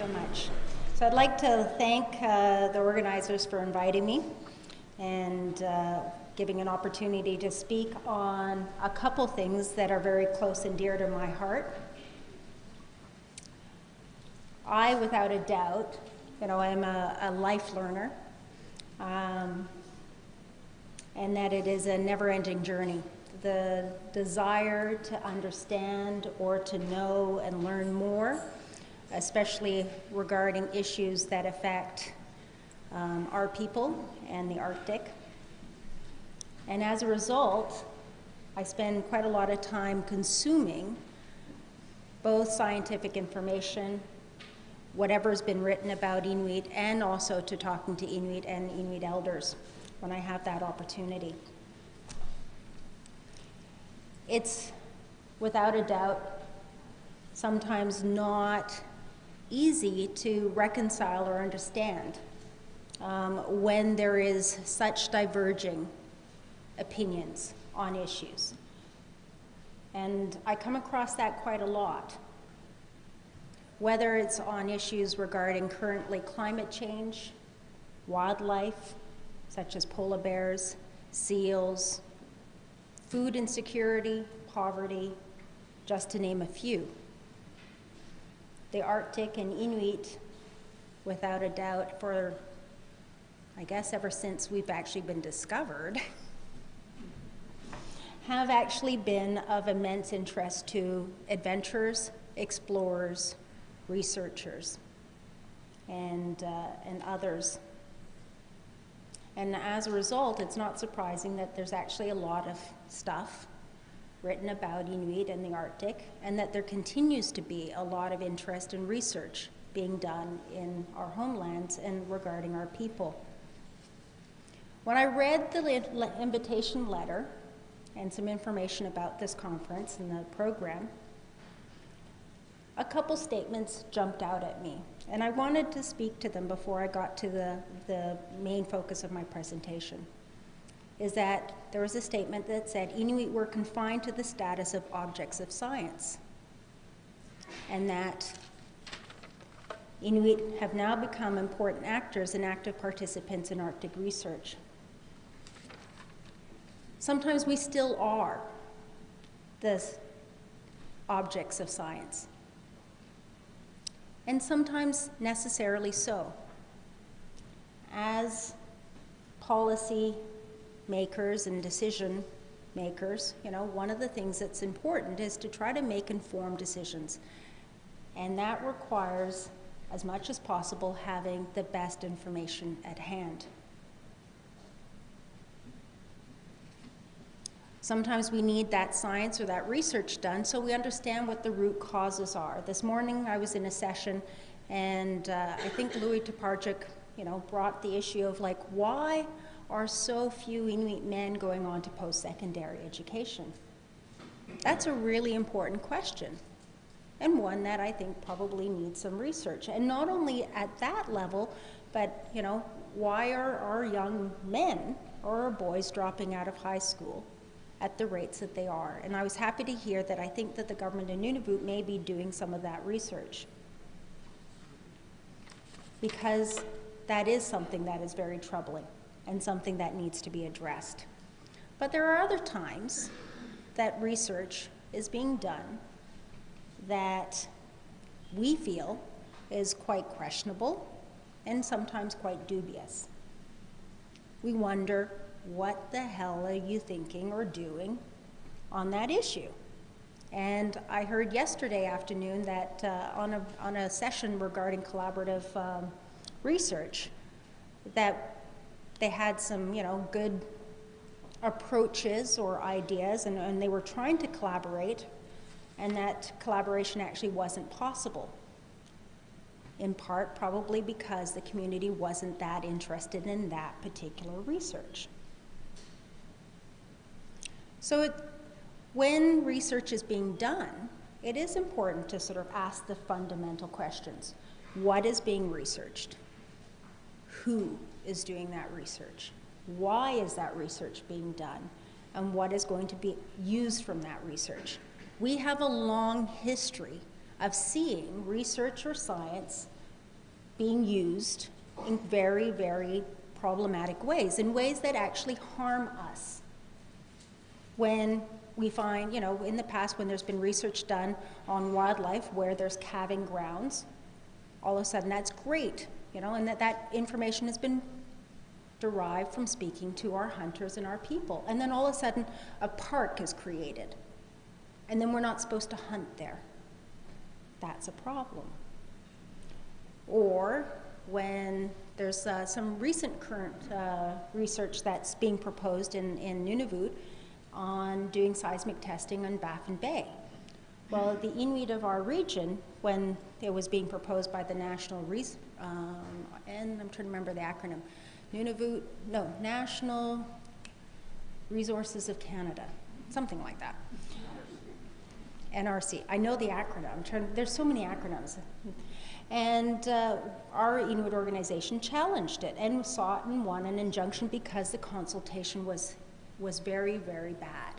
so much. So I'd like to thank the organizers for inviting me and giving an opportunity to speak on a couple things that are very close and dear to my heart. I, without a doubt, am a life learner, and that it is a never-ending journey. The desire to understand or to know and learn more, especially regarding issues that affect our people and the Arctic. And as a result, I spend quite a lot of time consuming both scientific information, whatever's been written about Inuit, and also to talking to Inuit and Inuit elders when I have that opportunity. It's, without a doubt, sometimes not easy to reconcile or understand when there is such diverging opinions on issues. And I come across that quite a lot, whether it's on issues regarding currently climate change, wildlife, such as polar bears, seals, food insecurity, poverty, just to name a few. The Arctic and Inuit, without a doubt, for, I guess, ever since we've actually been discovered, have actually been of immense interest to adventurers, explorers, researchers, and others. And as a result, it's not surprising that there's actually a lot of stuff written about Inuit and the Arctic, and that there continues to be a lot of interest and research being done in our homelands and regarding our people. When I read the invitation letter and some information about this conference and the program, a couple statements jumped out at me, and I wanted to speak to them before I got to the main focus of my presentation. Is that there was a statement that said Inuit were confined to the status of objects of science, and that Inuit have now become important actors and active participants in Arctic research. Sometimes we still are the objects of science, and sometimes necessarily so. As policy makers and decision makers, one of the things that's important is to try to make informed decisions. And that requires, as much as possible, having the best information at hand. Sometimes we need that science or that research done so we understand what the root causes are. This morning I was in a session, and I think Louis Toparczyk, brought the issue of why are so few Inuit men going on to post-secondary education? That's a really important question, and one that I think probably needs some research. And not only at that level, but why are our young men or our boys dropping out of high school at the rates that they are? And I was happy to hear that I think that the government in Nunavut may be doing some of that research, because that is something that is very troubling and something that needs to be addressed. But there are other times that research is being done that we feel is quite questionable and sometimes quite dubious. We wonder, what the hell are you thinking or doing on that issue? And I heard yesterday afternoon that on a session regarding collaborative research, that they had some, good approaches or ideas, and they were trying to collaborate, and that collaboration actually wasn't possible. In part, probably because the community wasn't that interested in that particular research. So when research is being done, it is important to sort of ask the fundamental questions. What is being researched? Who is doing that research? Why is that research being done? And what is going to be used from that research? We have a long history of seeing research or science being used in very, very problematic ways, in ways that actually harm us. When we find, you know, in the past when there's been research done on wildlife where there's calving grounds, all of a sudden that's great, you know, and that information has been derived from speaking to our hunters and our people. And then all of a sudden a park is created. And then we're not supposed to hunt there. That's a problem. Or when there's some recent current research that's being proposed in Nunavut on doing seismic testing on Baffin Bay. Well, the Inuit of our region, when it was being proposed by the National, and I'm trying to remember the acronym, National Resources of Canada, something like that. NRC. I know the acronym. There's so many acronyms. And our Inuit organization challenged it and sought and won an injunction because the consultation was very, very bad.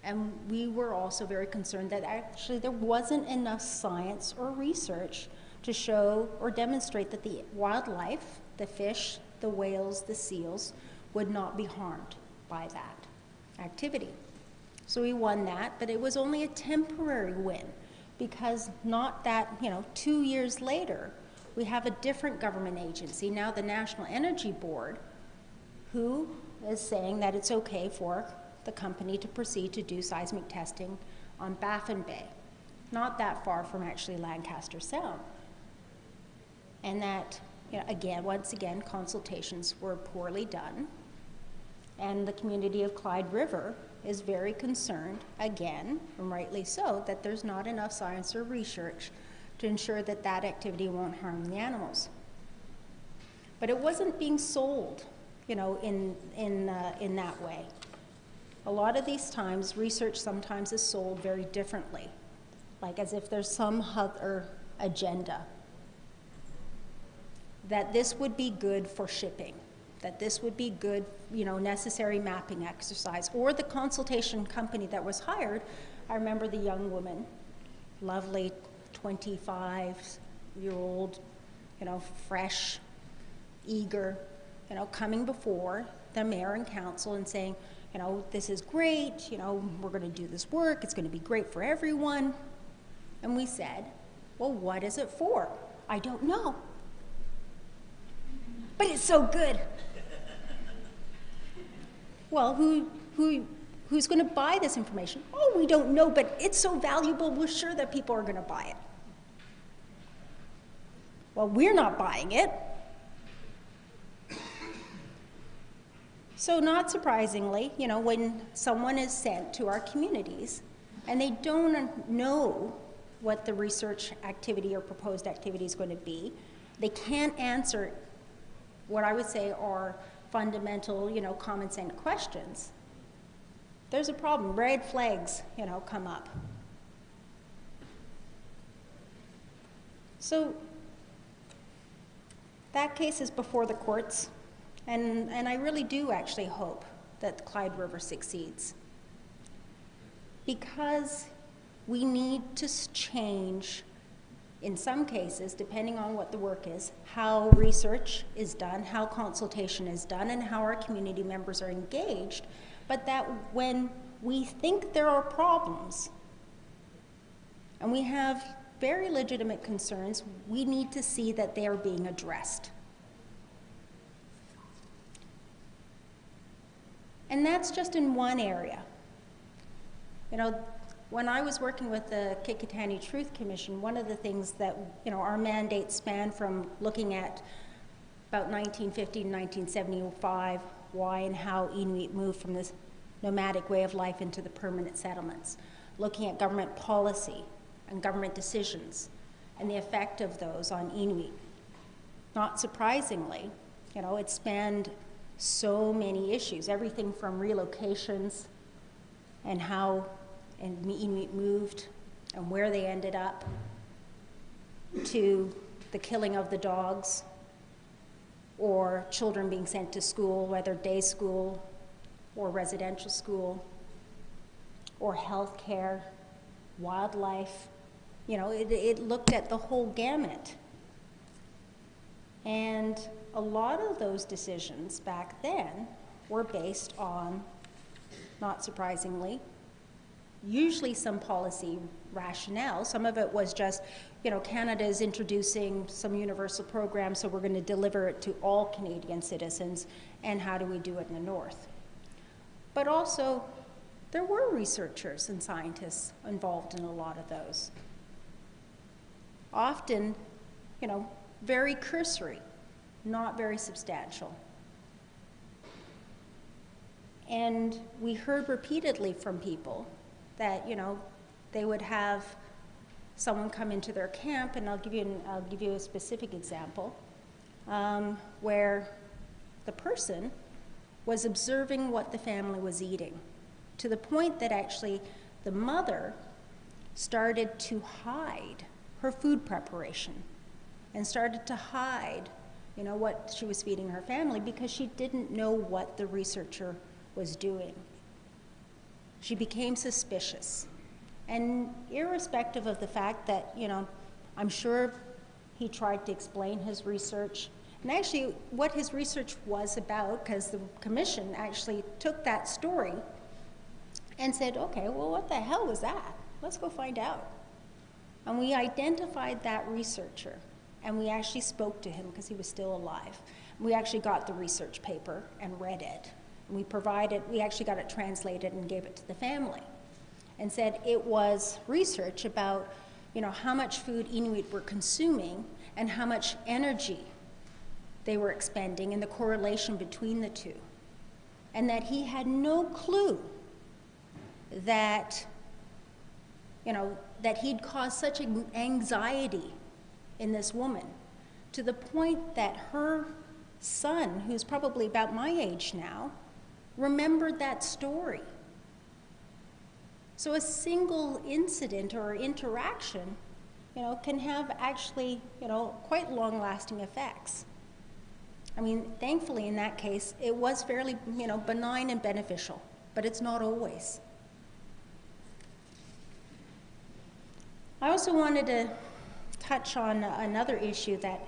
And we were also very concerned that actually there wasn't enough science or research to show or demonstrate that the wildlife, the fish, the whales, the seals, would not be harmed by that activity. So we won that, but it was only a temporary win because not that, 2 years later, we have a different government agency, now the National Energy Board, who is saying that it's okay for the company to proceed to do seismic testing on Baffin Bay, not that far from actually Lancaster Sound. And that, once again, consultations were poorly done. And the community of Clyde River is very concerned, again, and rightly so, that there's not enough science or research to ensure that that activity won't harm the animals. But it wasn't being sold, in that way. A lot of these times, research sometimes is sold very differently, like as if there's some other agenda. That this would be good for shipping, that this would be good, necessary mapping exercise, or the consultation company that was hired. I remember the young woman, lovely 25-year-old, fresh, eager, coming before the mayor and council and saying, this is great, we're going to do this work, it's going to be great for everyone. And we said, well, what is it for? I don't know. But it's so good. Well, who's going to buy this information? Oh, we don't know, but it's so valuable, we're sure that people are going to buy it. Well, we're not buying it. So not surprisingly, when someone is sent to our communities and they don't know what the research activity or proposed activity is going to be, they can't answer what I would say are fundamental, common sense questions. There's a problem. Red flags, come up. So that case is before the courts, and I really do actually hope that the Clyde River succeeds, because we need to change, in some cases, depending on what the work is, how research is done, how consultation is done, and how our community members are engaged, but that when we think there are problems and we have very legitimate concerns, we need to see that they are being addressed. And that's just in one area. When I was working with the Qikiqtani Truth Commission, one of the things that, our mandate spanned from looking at about 1950 to 1975, why and how Inuit moved from this nomadic way of life into the permanent settlements, looking at government policy and government decisions and the effect of those on Inuit. Not surprisingly, it spanned so many issues, everything from relocations and how Inuit moved and where they ended up, to the killing of the dogs, or children being sent to school, whether day school or residential school, or health care, wildlife. It looked at the whole gamut. And a lot of those decisions back then were based on, not surprisingly, usually some policy rationale. Some of it was just, Canada is introducing some universal program, so we're going to deliver it to all Canadian citizens, and how do we do it in the North? But also, there were researchers and scientists involved in a lot of those. Often, very cursory, not very substantial. And we heard repeatedly from people that, they would have someone come into their camp, and I'll give you a specific example, where the person was observing what the family was eating, to the point that actually the mother started to hide her food preparation and started to hide, what she was feeding her family, because she didn't know what the researcher was doing. She became suspicious. And irrespective of the fact that, I'm sure he tried to explain his research, and actually what his research was about, because the commission actually took that story and said, okay, well, what the hell was that? Let's go find out. And we identified that researcher, and we actually spoke to him because he was still alive. We actually got the research paper and read it. And we actually got it translated and gave it to the family, and said it was research about, how much food Inuit were consuming and how much energy they were expending and the correlation between the two. And that he had no clue that, that he'd caused such anxiety in this woman, to the point that her son, who's probably about my age now, remembered that story. So a single incident or interaction, can have actually, quite long-lasting effects. I mean, thankfully in that case, it was fairly, benign and beneficial, but it's not always. I also wanted to touch on another issue that,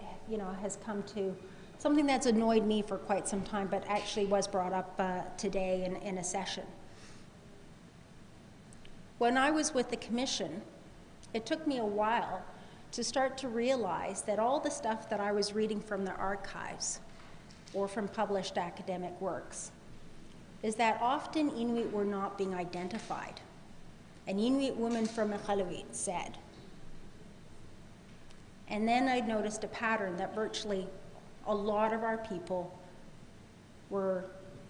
has come to, something that's annoyed me for quite some time, but actually was brought up today in a session. When I was with the commission, it took me a while to start to realize that all the stuff that I was reading from the archives or from published academic works is that often Inuit were not being identified. An Inuit woman from Iqaluit said. And then I noticed a pattern that virtually a lot of our people were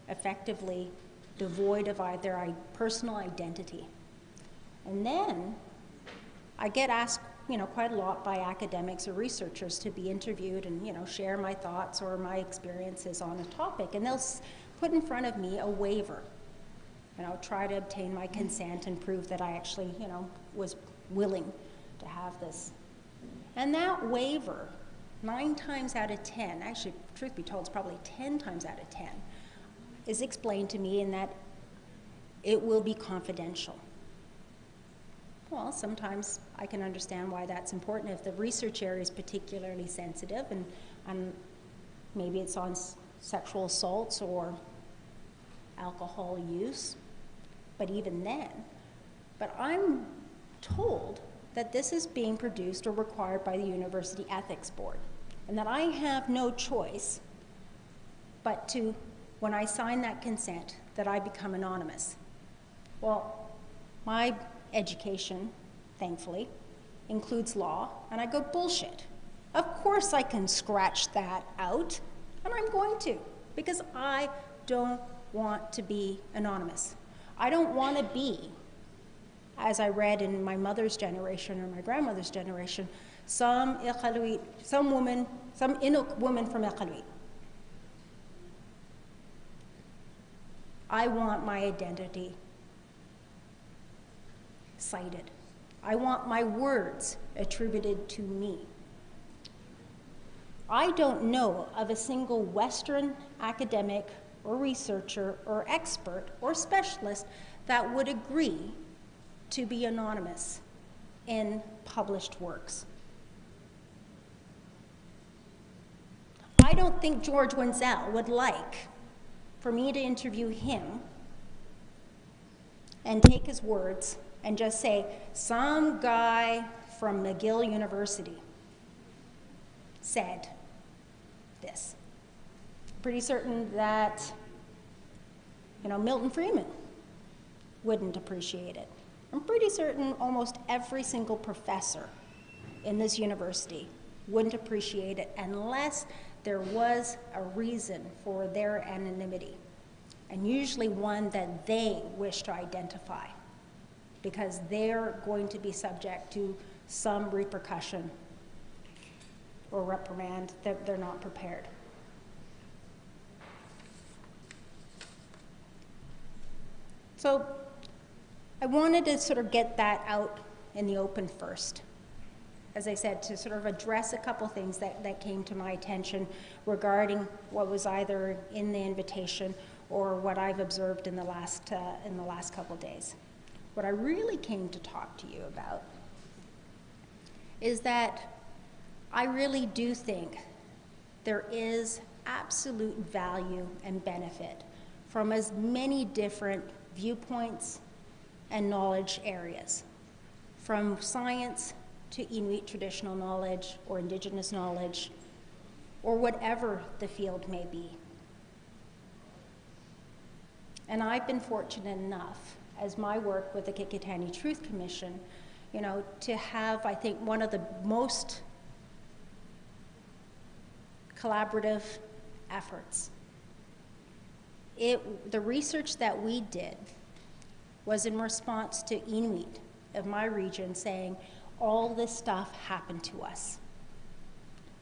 effectively devoid of their personal identity. And then I get asked, quite a lot by academics or researchers to be interviewed and, share my thoughts or my experiences on a topic. And they'll put in front of me a waiver, try to obtain my consent and prove that I actually, was willing to have this. And that waiver, 9 times out of 10, actually, truth be told, it's probably 10 times out of 10, is explained to me in that it will be confidential. Well, sometimes I can understand why that's important if the research area is particularly sensitive, and maybe it's on sexual assaults or alcohol use, but even then. But I'm told that this is being produced or required by the University Ethics Board, and that I have no choice but to, when I sign that consent, that I become anonymous. Well, my education, thankfully, includes law, and I go, bullshit. Of course I can scratch that out, and I'm going to, because I don't want to be anonymous. I don't want to be, as I read in my mother's generation or my grandmother's generation, some Iqaluit, some Inuk woman from Iqaluit. I want my identity cited. I want my words attributed to me. I don't know of a single Western academic or researcher or expert or specialist that would agree to be anonymous in published works. I don't think George Wenzel would like for me to interview him and take his words and just say, some guy from McGill University said this. Pretty certain that, Milton Freeman wouldn't appreciate it. I'm pretty certain almost every single professor in this university wouldn't appreciate it unless there was a reason for their anonymity, and usually one that they wish to identify, because they're going to be subject to some repercussion or reprimand that they're not prepared. So I wanted to sort of get that out in the open first. As I said, to sort of address a couple things that came to my attention regarding what was either in the invitation or what I've observed in the last couple days. What I really came to talk to you about is that I really do think there is absolute value and benefit from as many different viewpoints and knowledge areas, from science to Inuit traditional knowledge or Indigenous knowledge, or whatever the field may be. And I've been fortunate enough, as my work with the Qikiqtani Truth Commission, to have, I think, one of the most collaborative efforts. The research that we did was in response to Inuit of my region saying, all this stuff happened to us.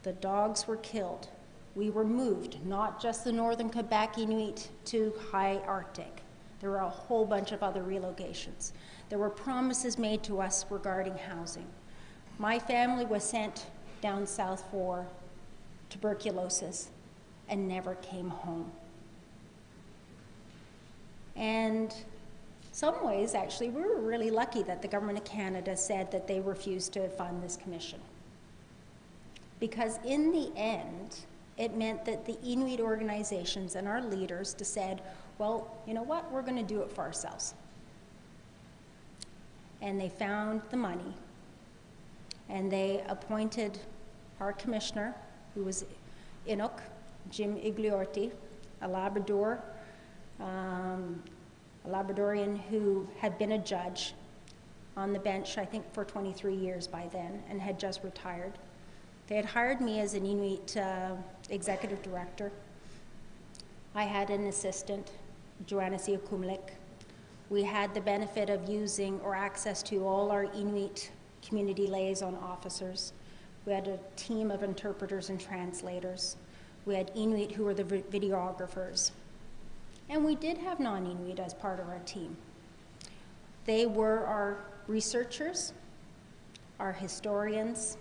The dogs were killed. We were moved, not just the northern Quebec Inuit to high Arctic. There were a whole bunch of other relocations. There were promises made to us regarding housing. My family was sent down south for tuberculosis and never came home. And some ways, actually, we were really lucky that the government of Canada said that they refused to fund this commission. Because in the end, it meant that the Inuit organizations and our leaders said, well, you know what, we're going to do it for ourselves. And they found the money, and they appointed our commissioner, who was Inuk, Jim Igliorti, a Labrador, a Labradorian who had been a judge on the bench, I think, for 23 years by then, and had just retired. They had hired me as an Inuit executive director. I had an assistant, Joanna Siakumlik. We had the benefit of using or access to all our Inuit community liaison officers. We had a team of interpreters and translators. We had Inuit who were the videographers. And we did have non-Inuit as part of our team. They were our researchers, our historians,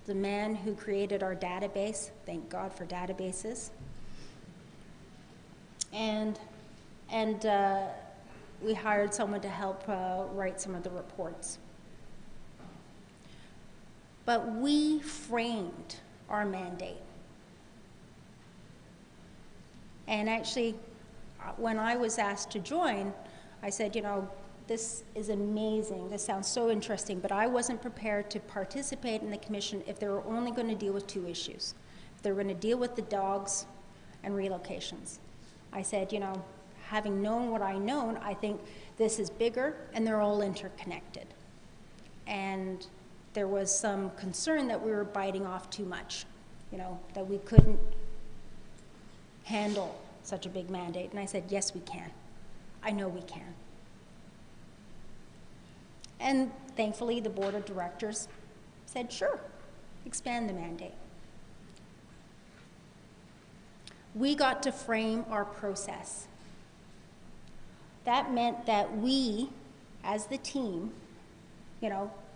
the man who created our database, thank God for databases, and we hired someone to help write some of the reports. But we framed our mandate. And actually, when I was asked to join, I said, this is amazing, this sounds so interesting, but I wasn't prepared to participate in the commission if they were only going to deal with two issues. If they were going to deal with the dogs and relocations. I said, having known what I known, I think this is bigger and they're all interconnected. And there was some concern that we were biting off too much, that we couldn't handle such a big mandate. And I said, yes, we can. I know we can. And thankfully, the board of directors said, sure, expand the mandate. We got to frame our process. That meant that we, as the team,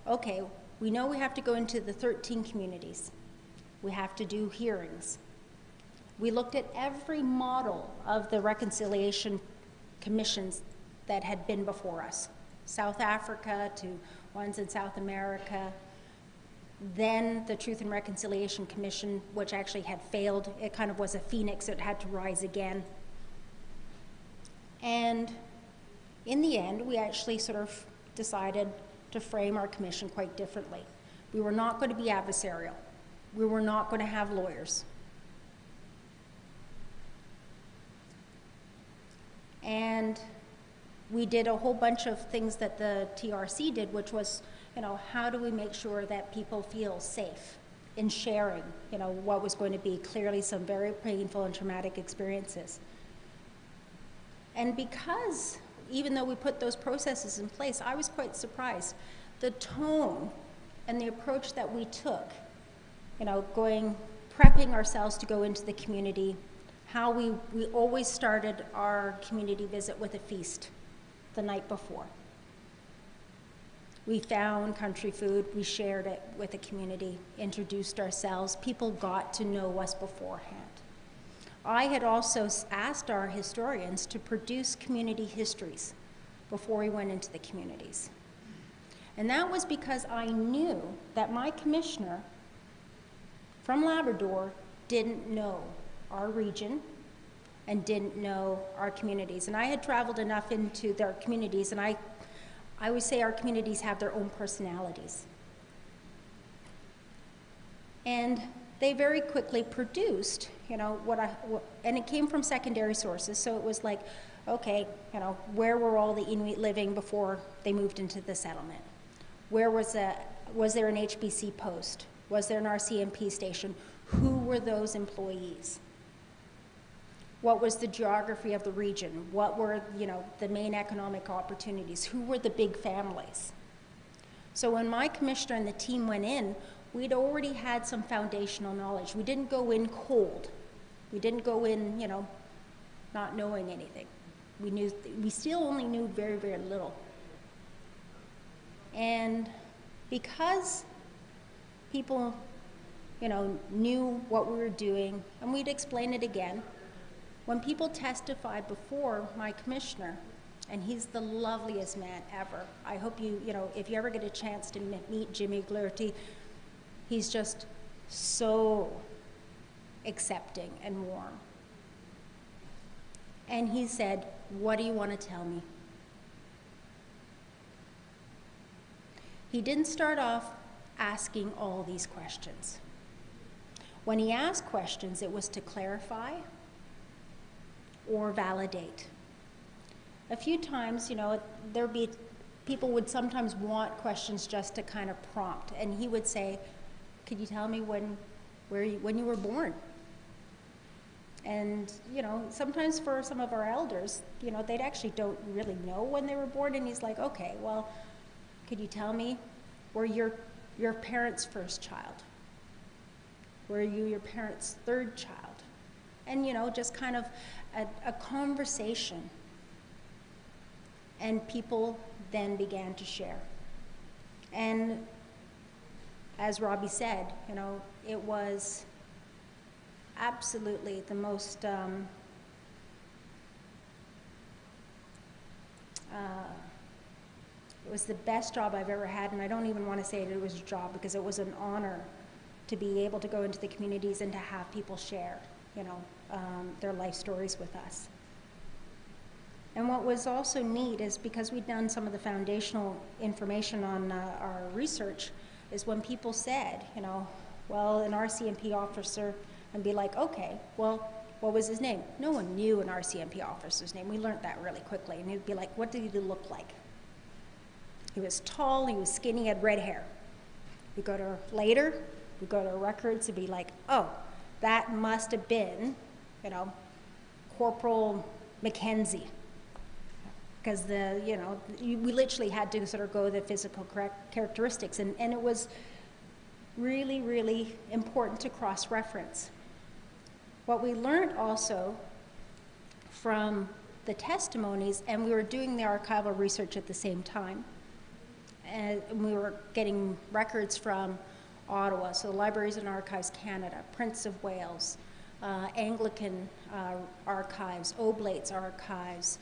okay, we know we have to go into the 13 communities. We have to do hearings. We looked at every model of the reconciliation commissions that had been before us, South Africa to ones in South America, Then the Truth and Reconciliation Commission, which actually had failed, it kind of was a phoenix, it had to rise again. And in the end, we actually sort of decided to frame our commission quite differently. We were not going to be adversarial. We were not going to have lawyers. And we did a whole bunch of things that the TRC did, which was, how do we make sure that people feel safe in sharing, what was going to be clearly some very painful and traumatic experiences. And because, even though we put those processes in place, I was quite surprised. The tone and the approach that we took, prepping ourselves to go into the community, how we always started our community visit with a feast the night before. We found country food, we shared it with the community, introduced ourselves, people got to know us beforehand. I had also asked our historians to produce community histories before we went into the communities. And that was because I knew that my commissioner from Labrador didn't know our region and didn't know our communities. And I had traveled enough into their communities, and I always say our communities have their own personalities. And they very quickly produced, and it came from secondary sources, so it was like, okay, where were all the Inuit living before they moved into the settlement? Where was there an HBC post? Was there an RCMP station? Who were those employees? What was the geography of the region? What were, the main economic opportunities? Who were the big families? So when my commissioner and the team went in, we'd already had some foundational knowledge. We didn't go in cold. We didn't go in, not knowing anything. We still only knew very, very little. And because people, knew what we were doing, and we'd explain it again, when people testified before my commissioner, and he's the loveliest man ever. I hope if you ever get a chance to meet Jimmy Glerty, he's just so accepting and warm. And he said, "What do you want to tell me?" He didn't start off asking all these questions. When he asked questions, it was to clarify or validate. A few times, people would sometimes want questions just to kind of prompt, and he would say, "Could you tell me when you were born?" And sometimes for some of our elders, they actually don't really know when they were born, and he's like, "Okay, well, could you tell me, were your parents' first child? Were you your parents' third child?" And just kind of a conversation. And people then began to share. And as Robbie said, it was absolutely the most it was the best job I've ever had, and I don't even want to say it was a job, because it was an honor to be able to go into the communities and to have people share, their life stories with us. And what was also neat is, because we'd done some of the foundational information on our research, is when people said, well, an RCMP officer, and be like, okay, well, what was his name? No one knew an RCMP officer's name. We learned that really quickly. And he'd be like, what did he look like? He was tall, he was skinny, he had red hair. We go to records and be like, oh, that must have been, Corporal Mackenzie. Because we literally had to sort of go the physical characteristics, and it was really, really important to cross-reference. What we learned also from the testimonies, and we were doing the archival research at the same time, and we were getting records from Ottawa, so the Libraries and Archives Canada, Prince of Wales, Anglican archives, Oblates archives,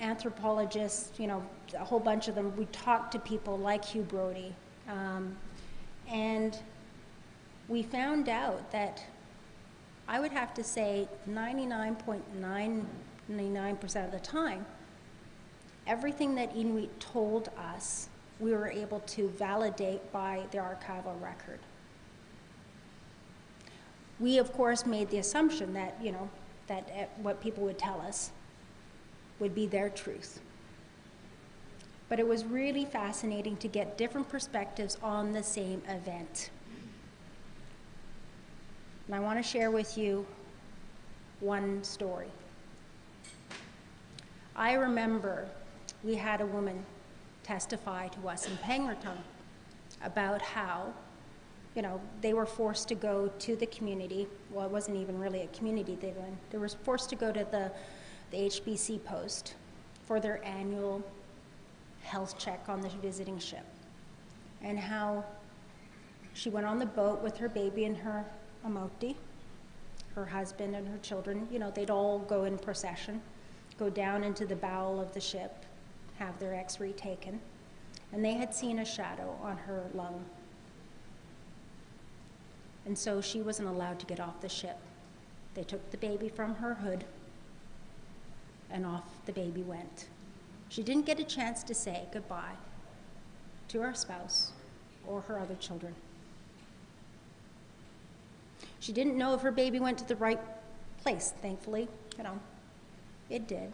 anthropologists, a whole bunch of them. We talked to people like Hugh Brody, And we found out that I would have to say 99.999% of the time, everything that Inuit told us, we were able to validate by the archival record. We, of course, made the assumption that, that what people would tell us would be their truth. But it was really fascinating to get different perspectives on the same event. And I want to share with you one story. I remember we had a woman testify to us in Pangnirtung about how, they were forced to go to the community. Well, it wasn't even really a community they were in. They were forced to go to the HBC post for their annual health check on the visiting ship. And how she went on the boat with her baby and her amoti, her husband and her children. They'd all go in procession, go down into the bowel of the ship, have their x-ray taken, and they had seen a shadow on her lung. And so she wasn't allowed to get off the ship. They took the baby from her hood, and off the baby went. She didn't get a chance to say goodbye to her spouse or her other children. She didn't know if her baby went to the right place. Thankfully, it did.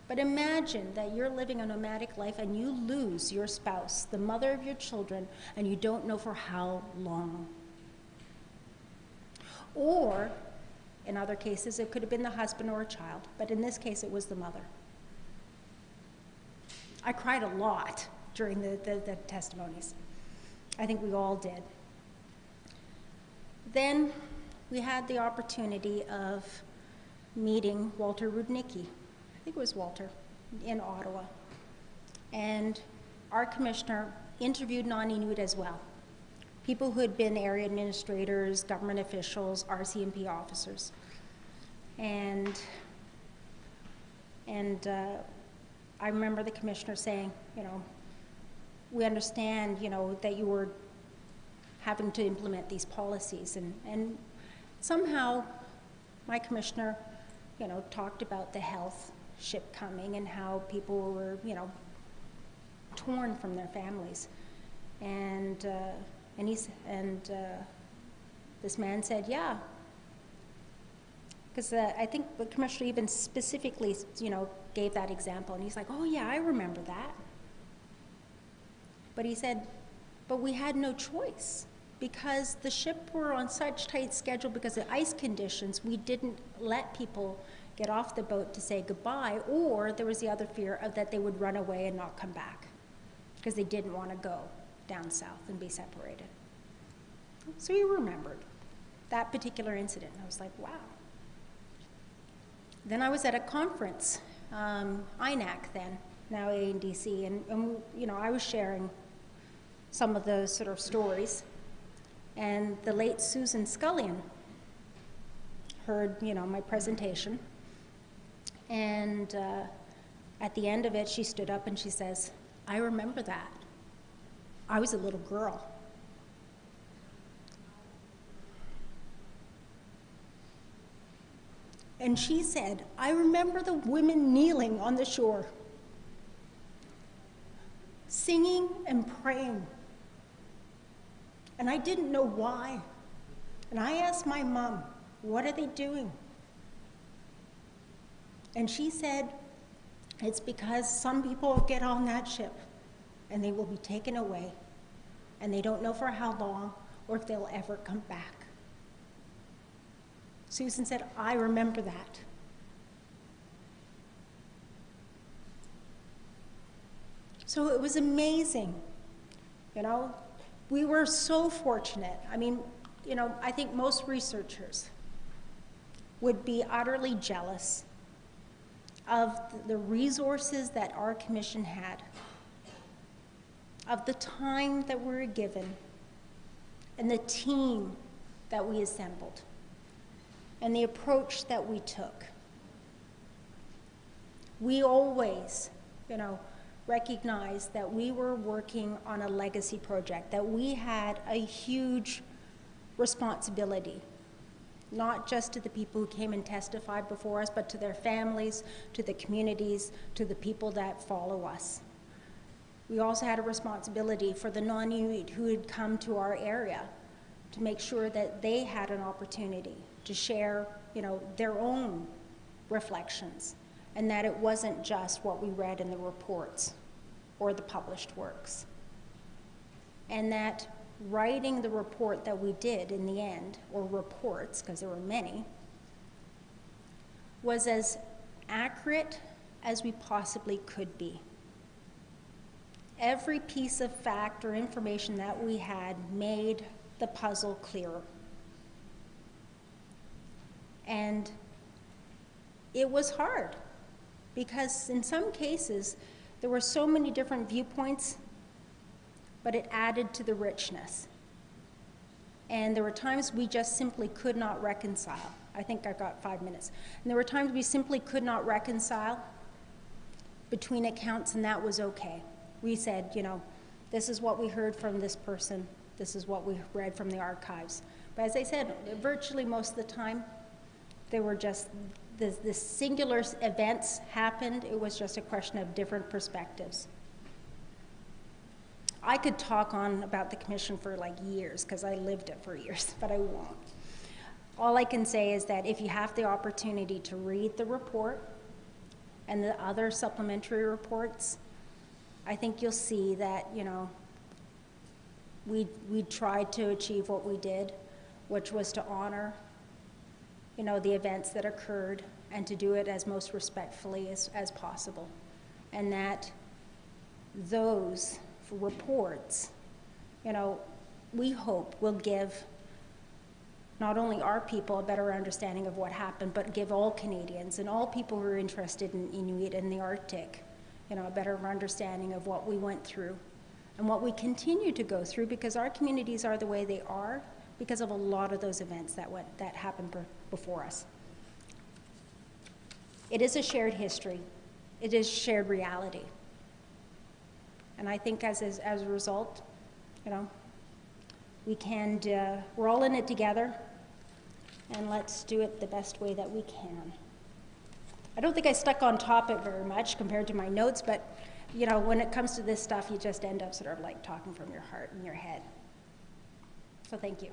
But imagine that you're living a nomadic life and you lose your spouse, the mother of your children, and you don't know for how long. Or, in other cases, it could have been the husband or a child, but in this case, it was the mother. I cried a lot during the testimonies. I think we all did. Then we had the opportunity of meeting Walter Rudnicki. I think it was Walter, in Ottawa. And our commissioner interviewed non-Inuit as well. People who had been area administrators, government officials, RCMP officers. And I remember the commissioner saying, we understand, that you were having to implement these policies. And somehow my commissioner, talked about the health ship coming and how people were, torn from their families. And this man said, yeah. Because I think the commissioner even specifically, gave that example. And he's like, oh yeah, I remember that. But he said, but we had no choice. Because the ship were on such tight schedule because of ice conditions, we didn't let people get off the boat to say goodbye, or there was the other fear of that they would run away and not come back because they didn't want to go down south and be separated. So he remembered that particular incident. I was like, wow. Then I was at a conference, INAC then, now ANDC, and I was sharing some of those sort of stories. And the late Susan Scullion heard, my presentation. And at the end of it, she stood up and she says, I remember that. I was a little girl. And she said, I remember the women kneeling on the shore, singing and praying. And I didn't know why. And I asked my mom, what are they doing? And she said, it's because some people get on that ship and they will be taken away and they don't know for how long or if they'll ever come back. Susan said, I remember that. So it was amazing, We were so fortunate. I mean, I think most researchers would be utterly jealous of the resources that our commission had, of the time that we were given, and the team that we assembled, and the approach that we took. We always, recognized that we were working on a legacy project, that we had a huge responsibility, not just to the people who came and testified before us, but to their families, to the communities, to the people that follow us. We also had a responsibility for the non-Inuit who had come to our area to make sure that they had an opportunity to share, their own reflections, and that it wasn't just what we read in the reports or the published works. And that writing the report that we did in the end, or reports, because there were many, was as accurate as we possibly could be. Every piece of fact or information that we had made the puzzle clearer. And it was hard, because in some cases, there were so many different viewpoints, but it added to the richness. And there were times we just simply could not reconcile. I think I've got 5 minutes. And there were times we simply could not reconcile between accounts, and that was okay. We said, this is what we heard from this person, this is what we read from the archives. But as I said, virtually most of the time, they were just, the singular events happened, it was just a question of different perspectives. I could talk on about the commission for like years, because I lived it for years, but I won't. All I can say is that if you have the opportunity to read the report and the other supplementary reports, I think you'll see that, we tried to achieve what we did, which was to honor, the events that occurred, and to do it as most respectfully as possible. And that those reports, we hope will give not only our people a better understanding of what happened, but give all Canadians and all people who are interested in Inuit and the Arctic, a better understanding of what we went through and what we continue to go through, because our communities are the way they are because of a lot of those events that happened before us. It is a shared history. It is shared reality. And I think as a result, we're all in it together, and let's do it the best way that we can. I don't think I stuck on topic very much compared to my notes, but when it comes to this stuff, you just end up sort of like talking from your heart and your head. So thank you.